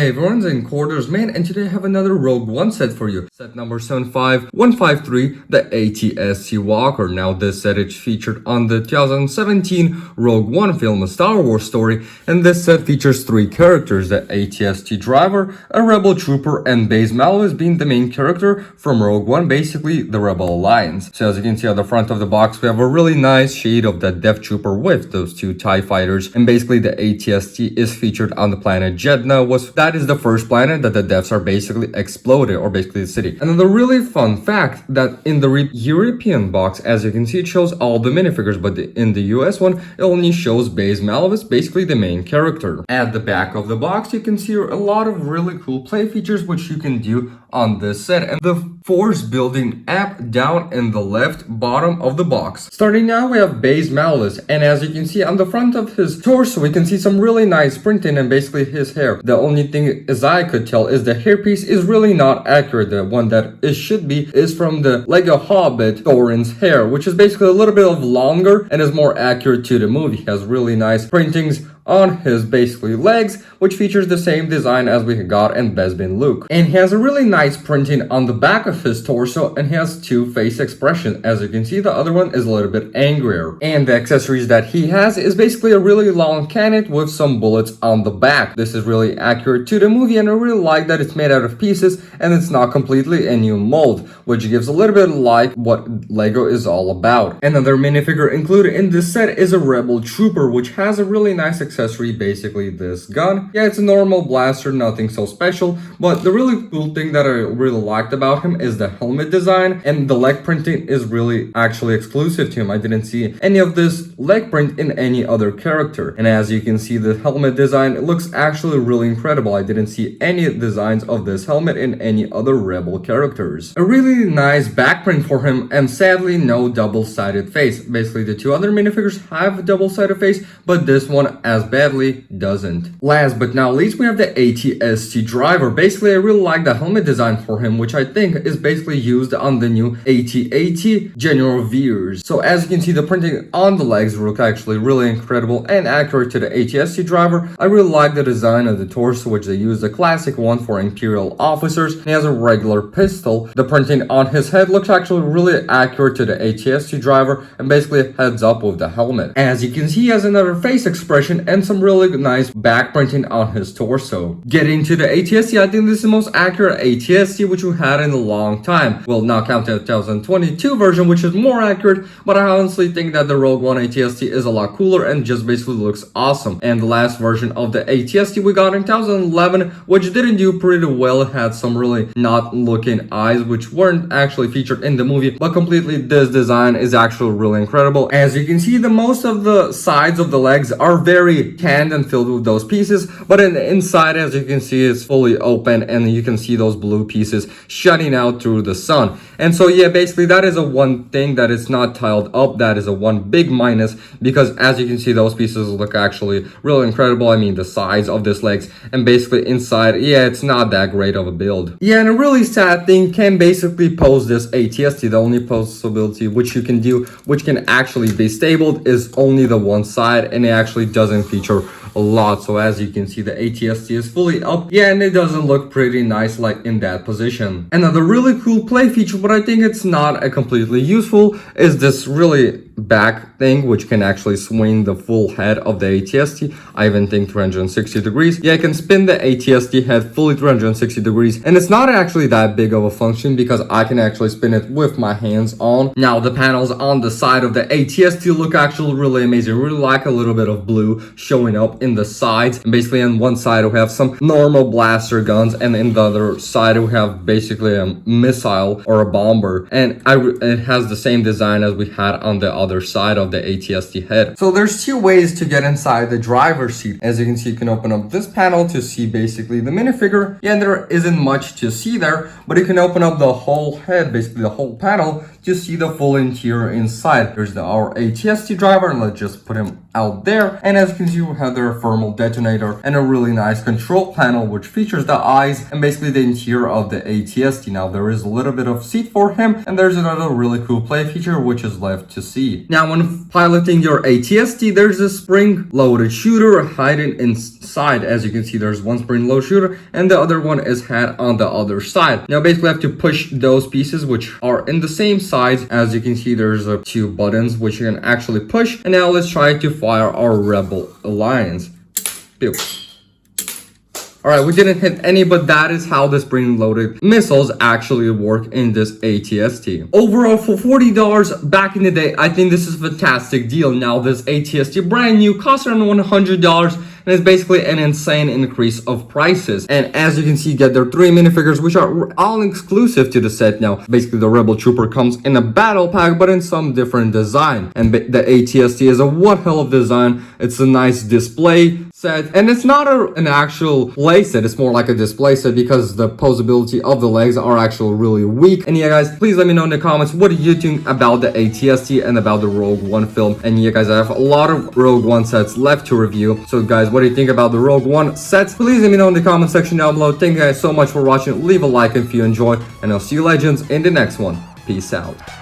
Hey everyone, it's IncortersMand, and today I have another Rogue One set for you. Set number 75153, the ATSC Walker. Now this set is featured on the 2017 Rogue One film, a Star Wars story, and this set features three characters, the ATSC Driver, a Rebel Trooper, and Baze Malbus being the main character from Rogue One, basically the Rebel Alliance. So as you can see on the front of the box, we have a really nice shade of the Death Trooper with those two TIE fighters, and basically the ATSC is featured on the planet Jeddah. That is the first planet that the Deaths are basically exploded, or basically the city. And then the really fun fact that in the European box, as you can see, it shows all the minifigures, but in the US one, it only shows Baze Malbus, basically the main character. At the back of the box, you can see a lot of really cool play features which you can do on this set, and the force building app down in the left bottom of the box. Starting now, we have Baze Malbus, and as you can see on the front of his torso, we can see some really nice printing and basically his hair. The only thing as I could tell is the hairpiece is really not accurate. The one that it should be is from the Lego Hobbit Thorin's hair, which is basically a little bit of longer and is more accurate to the movie. He has really nice printings on his basically legs, which features the same design as we got in Bespin Luke. And he has a really nice printing on the back of his torso, and he has two face expressions. As you can see, the other one is a little bit angrier. And the accessories that he has is basically a really long cannon with some bullets on the back. This is really accurate to the movie, and I really like that it's made out of pieces and it's not completely a new mold, which gives a little bit like what Lego is all about. Another minifigure included in this set is a Rebel Trooper, which has a really nice accessory, basically this gun. Yeah, it's a normal blaster, nothing so special, but the really cool thing that I really liked about him is the helmet design, and the leg printing is really actually exclusive to him. I didn't see any of this leg print in any other character, and as you can see, the helmet design, it looks actually really incredible. I didn't see any designs of this helmet in any other Rebel characters. A really nice back print for him, and sadly no double-sided face. Basically the two other minifigures have a double-sided face, but this one as badly doesn't. Last but not least, we have the ATSC Driver. Basically, I really like the helmet design for him, which I think is basically used on the new AT-AT General Veers. So as you can see, the printing on the legs look actually really incredible and accurate to the ATSC Driver. I really like the design of the torso, which they use the classic one for Imperial officers. He has a regular pistol. The printing on his head looks actually really accurate to the ATSC Driver, and basically heads up with the helmet. As you can see, he has another face expression and some really nice back printing on his torso. Getting to the ATSC, I think this is the most accurate ATSC which we had in a long time. Well, not counting the 2022 version, which is more accurate, but I honestly think that the Rogue One ATSC is a lot cooler and just basically looks awesome. And the last version of the ATSC we got in 2011, which didn't do pretty well, it had some really not looking eyes which weren't actually featured in the movie, but completely this design is actually really incredible. As you can see, the most of the sides of the legs are very tanned and filled with those pieces, but in the inside, as you can see, it's fully open, and you can see those blue pieces shining out through the sun. And so yeah, basically that is a one thing that is not tiled up. That is a one big minus, because as you can see, those pieces look actually really incredible. I mean, the size of this legs, and basically inside, yeah, it's not that great of a build. Yeah, and a really sad thing can basically pose this ATSC. The only possibility which you can do, which can actually be stabled, is only the one side, and it actually doesn't feature a lot. So as you can see, the ATSC is fully up, yeah, and it doesn't look pretty nice like in that position. Another really cool play feature, but I think it's not a completely useful, is this really back thing which can actually swing the full head of the ATSC. I even think 360 degrees. Yeah, I can spin the ATSC head fully 360 degrees, and it's not actually that big of a function because I can actually spin it with my hands on. Now the panels on the side of the ATSC look actually really amazing. I really like a little bit of blue showing up in the sides, and basically on one side we have some normal blaster guns, and in the other side we have basically a missile or a bomber, and it has the same design as we had on the other side of the ATSC head. So there's two ways to get inside the driver's seat. As you can see, you can open up this panel to see basically the minifigure. Yeah, and there isn't much to see there, but you can open up the whole head, basically the whole panel, to see the full interior inside. There's our ATSC driver, and let's just put him out there. And as you can see, we have their thermal detonator and a really nice control panel which features the eyes and basically the interior of the ATSC. Now there is a little bit of seat for him, and there's another really cool play feature which is left to see. Now when piloting your ATSC, there's a spring-loaded shooter hiding inside. As you can see, there's one spring-loaded shooter and the other one is had on the other side. Now basically I have to push those pieces which are in the same size. As you can see, there's two buttons which you can actually push. And now let's try to fire our Rebel Alliance. Pew. Alright, we didn't hit any, but that is how the spring-loaded missiles actually work in this ATST. Overall, for $40 back in the day, I think this is a fantastic deal. Now, this ATST brand new costs around $100, and it's basically an insane increase of prices. And as you can see, you get their 3 minifigures, which are all exclusive to the set now. Basically, the Rebel Trooper comes in a battle pack, but in some different design. And the ATST is a one hell of design. It's a nice display set, and it's not an actual play set. It's more like a display set because the posability of the legs are actually really weak. And yeah guys, please let me know in the comments what do you think about the ATST and about the Rogue One film. And yeah guys, I have a lot of Rogue One sets left to review. So guys, what do you think about the Rogue One sets? Please let me know in the comment section down below. Thank you guys so much for watching. Leave a like if you enjoyed, and I'll see you legends in the next one. Peace out.